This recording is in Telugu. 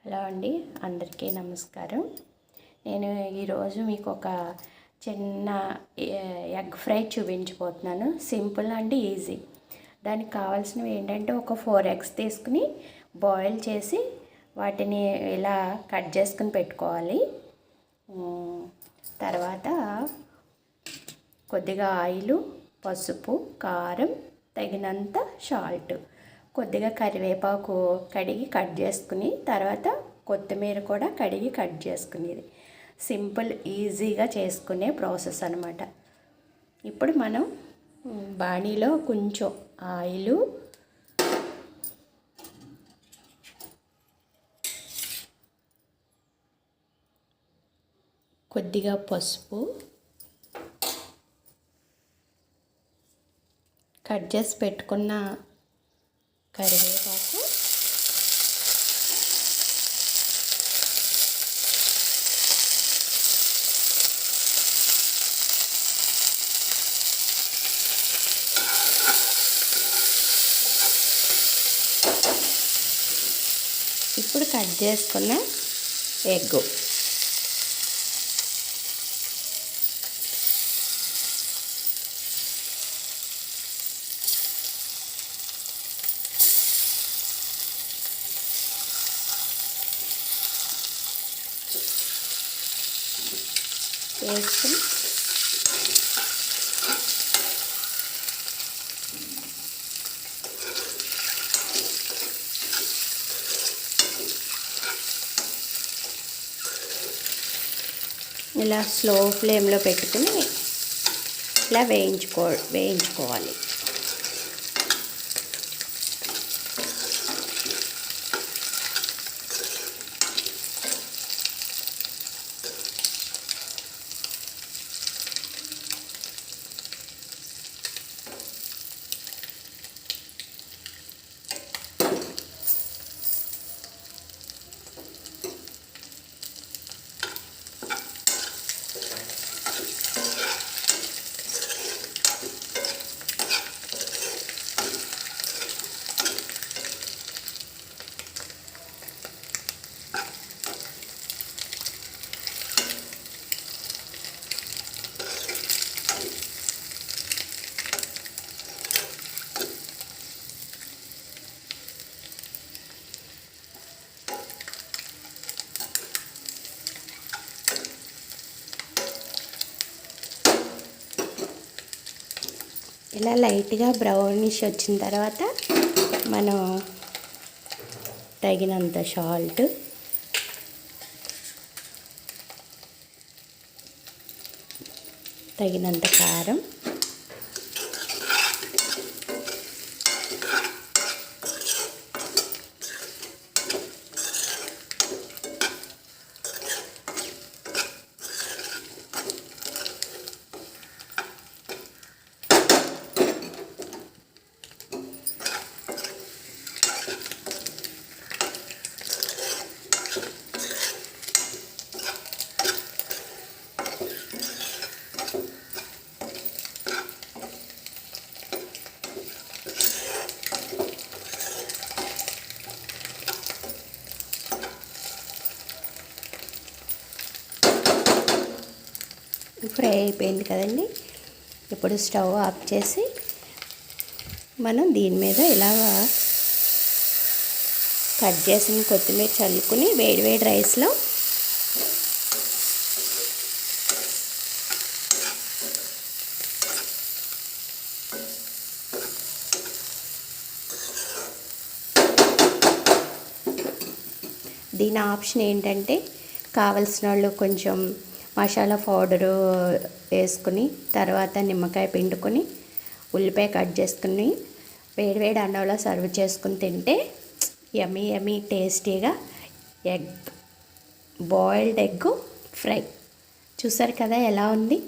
హలో అండి, అందరికీ నమస్కారం. నేను ఈరోజు మీకు ఒక చిన్న ఎగ్ ఫ్రై చూపించబోతున్నాను. Simple and easy. దానికి కావాల్సినవి ఏంటంటే ఒక 4 eggs తీసుకుని బాయిల్ చేసి వాటిని ఇలా కట్ చేసుకుని పెట్టుకోవాలి. తర్వాత కొద్దిగా ఆయిల్, పసుపు, కారం, తగినంత సాల్ట్, కొద్దిగా కరివేపాకు కడిగి కట్ చేసుకుని, తర్వాత కొత్తిమీర కూడా కడిగి కట్ చేసుకునేది. సింపుల్ ఈజీగా చేసుకునే ప్రాసెస్ అనమాట. ఇప్పుడు మనం బాణీలో కొంచెం ఆయిల్, కొద్దిగా పసుపు, కట్ చేసి పెట్టుకున్న కరివేపాకు, ఇప్పుడు కట్ చేసుకున్న ఎగ్, వేసుకుని ఇలా స్లో ఫ్లేమ్లో పెట్టుకుని ఇలా వేయించుకోవాలి. ఇలా లైట్గా బ్రౌనిష్ వచ్చిన తర్వాత మనం తగినంత సాల్ట్, తగినంత కారం, ఫ్రై అయిపోయింది కదండి. ఇప్పుడు స్టవ్ ఆఫ్ చేసి మనం దీని మీద ఇలాగా కట్ చేసిన కొత్తిమీర చల్లుకుని వేడివేడి రైస్లో దీని ఆప్షన్ ఏంటంటే కావలసిన వాళ్ళు కొంచెం మసాలా పౌడరు వేసుకుని, తర్వాత నిమ్మకాయ పిండుకొని, ఉల్లిపాయ కట్ చేసుకుని వేడివేడి అన్నంలో సర్వ్ చేసుకుని తింటే యమ్మీ యమ్మీ టేస్టీగా బాయిల్డ్ ఎగ్ ఫ్రై. చూసారు కదా ఎలా ఉంది.